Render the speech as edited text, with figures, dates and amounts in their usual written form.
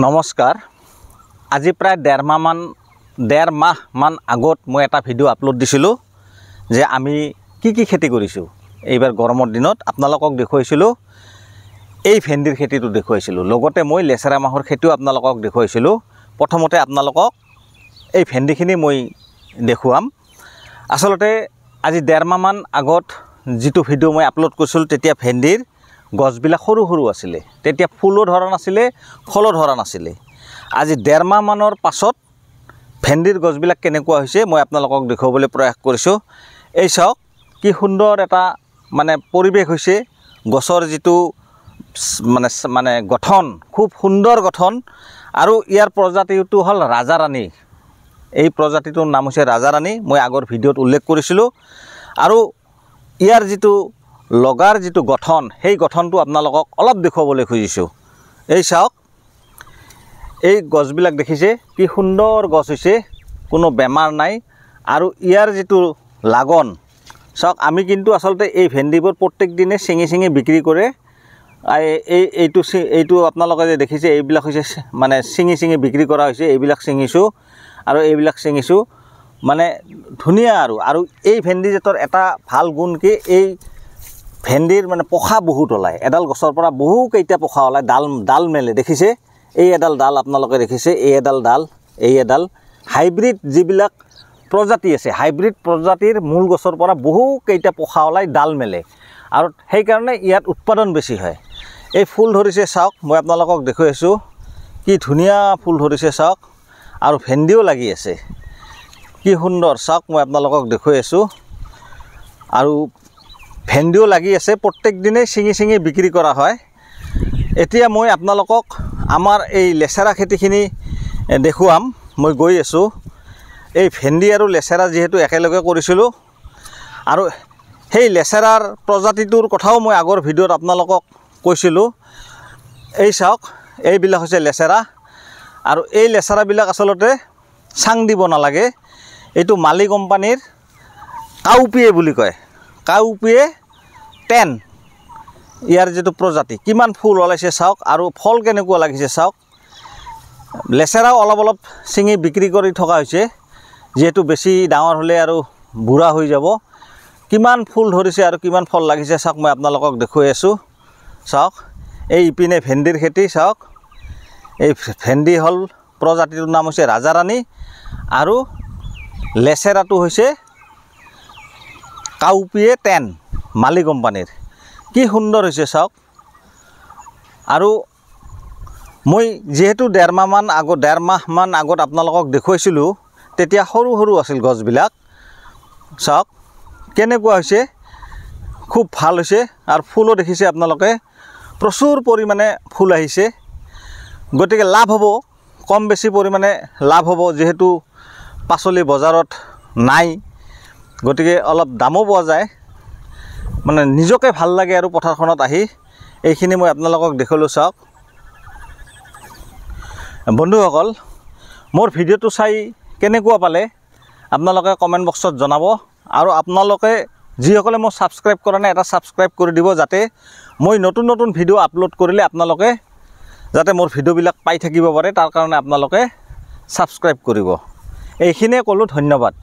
নমস্কাৰ। আজি প্ৰায় ডেৰ মাহ মান আগত মই এটা ভিডিঅ' আপলোড দিছিলোঁ যে আমি কি খেতি কৰিছোঁ এইবাৰ গৰমৰ দিনত আপোনালোকক দেখুৱাইছিলোঁ। এই ভেন্দিৰ খেতিটো দেখুৱাইছিলোঁ, লগতে মই লেচেৰা মাহৰ খেতিও আপোনালোকক দেখুৱাইছিলোঁ। প্ৰথমতে আপোনালোকক এই ভেন্দিখিনি মই দেখুৱাম। আচলতে আজি ডেৰ মাহ মান আগত যিটো ভিডিঅ' মই আপলোড কৰিছিলোঁ তেতিয়া ভেন্দিৰ গছবিলাক সৰু সৰু আছিলে, তেতিয়া ফুলো ধৰা নাছিলে, ফলো ধৰা নাছিলে। আজি ডেৰ মাহ মানৰ পাছত ভেন্দিৰ গছবিলাক কেনেকুৱা হৈছে মই আপোনালোকক দেখুৱাবলৈ প্ৰয়াস কৰিছোঁ। এই চাওক কি সুন্দৰ এটা পৰিৱেশ হৈছে। গছৰ যিটো মানে গঠন খুব সুন্দৰ গঠন, আৰু ইয়াৰ প্ৰজাতিটো হ'ল ৰাজাৰাণী। এই প্ৰজাতিটোৰ নাম হৈছে ৰাজাৰাণী, মই আগৰ ভিডিঅ'ত উল্লেখ কৰিছিলোঁ। আৰু ইয়াৰ যিটো লগাৰ যিটো গঠন, সেই গঠনটো আপোনালোকক অলপ দেখুৱাবলৈ খুজিছোঁ। এই চাওক এই গছবিলাক দেখিছে কি সুন্দৰ গছ হৈছে, কোনো বেমাৰ নাই। আৰু ইয়াৰ যিটো লাগন চাওক, আমি কিন্তু আচলতে এই ভেন্দিবোৰ প্ৰত্যেক দিনে ছিঙি বিক্ৰী কৰে। এইটো আপোনালোকে যে দেখিছে এইবিলাক হৈছে ছিঙি বিক্ৰী কৰা হৈছে। এইবিলাক ছিঙিছোঁ আৰু এইবিলাক ছিঙিছোঁ, ধুনীয়া। আৰু এই ভেন্দি জাতৰ এটা ভাল গুণ কি, এই ভেন্দিৰ পোখা বহুত ওলায়। এডাল গছৰ পৰা বহুকেইটা পোখা ওলায়, ডাল মেলে। দেখিছে এই এডাল ডাল আপোনালোকে দেখিছে, এই এডাল হাইব্ৰিড যিবিলাক প্ৰজাতি আছে, হাইব্ৰিড প্ৰজাতিৰ মূল গছৰ পৰা বহুকেইটা পোখা ওলায়, ডাল মেলে, আৰু সেইকাৰণে ইয়াত উৎপাদন বেছি হয়। এই ফুল ধৰিছে চাওক, মই আপোনালোকক দেখুৱাই আছোঁ কি ধুনীয়া ফুল ধৰিছে চাওক, আৰু ভেন্দিও লাগি আছে কি সুন্দৰ চাওক, মই আপোনালোকক দেখুৱাই আছোঁ। আৰু ভেন্দিও লাগি আছে, প্ৰত্যেক দিনেই ছিঙি বিক্ৰী কৰা হয়। এতিয়া মই আপোনালোকক আমাৰ এই লেচেৰা খেতিখিনি দেখুৱাম। মই গৈ আছোঁ। এই ভেন্দি আৰু লেচেৰা যিহেতু একেলগে কৰিছিলোঁ, আৰু সেই লেচেৰাৰ প্ৰজাতিটোৰ কথাও মই আগৰ ভিডিঅ'ত আপোনালোকক কৈছিলোঁ। এই চাওক এইবিলাক হৈছে লেচেৰা, আৰু এই লেচেৰাবিলাক আচলতে চাং দিব নালাগে। এইটো মালি কোম্পানীৰ কাউপিয়ে বুলি কয়, কাউপিয়ে 10 ইয়াৰ যিটো প্ৰজাতি। কিমান ফুল ওলাইছে চাওক, আৰু ফল কেনেকুৱা লাগিছে চাওক। লেচেৰাও অলপ ছিঙি বিক্ৰী কৰি থকা হৈছে, যিহেতু বেছি ডাঙৰ হ'লে আৰু বুঢ়া হৈ যাব। কিমান ফুল ধৰিছে আৰু কিমান ফল লাগিছে চাওক, মই আপোনালোকক দেখুৱাই আছোঁ। চাওক এই ইপিনে ভেন্দিৰ খেতি চাওক। এই ভেন্দি হ'ল প্ৰজাতিটোৰ নাম হৈছে ৰাজাৰাণী, আৰু লেচেৰাটো হৈছে কাউপিয়ে 10 মালি কোম্পানীৰ। কি সুন্দৰ হৈছে চাওক। আৰু মই যিহেতু ডেৰ মাহ মান আগত আপোনালোকক দেখুৱাইছিলোঁ, তেতিয়া সৰু আছিল গছবিলাক। চাওক কেনেকুৱা হৈছে, খুব ভাল হৈছে। আৰু ফুলো দেখিছে আপোনালোকে, প্ৰচুৰ পৰিমাণে ফুল আহিছে। গতিকে লাভ হ'ব, কম বেছি পৰিমাণে লাভ হ'ব, যিহেতু পাচলি বজাৰত নাই, গতিকে অলপ দামো পোৱা যায়। নিজকে ভাল লাগে আৰু পথাৰখনত আহি। এইখিনি মই আপোনালোকক দেখুৱালোঁ চাওক। বন্ধুসকল, মোৰ ভিডিঅ'টো চাই কেনেকুৱা পালে আপোনালোকে কমেণ্ট বক্সত জনাব। আৰু আপোনালোকে যিসকলে মোক ছাবস্ক্ৰাইব কৰা নাই, এটা ছাবস্ক্ৰাইব কৰি দিব, যাতে মই নতুন ভিডিঅ' আপলোড কৰিলে আপোনালোকে যাতে মোৰ ভিডিঅ'বিলাক পাই থাকিব পাৰে, তাৰ কাৰণে আপোনালোকে ছাবস্ক্ৰাইব কৰিব। এইখিনিয়ে ক'লোঁ, ধন্যবাদ।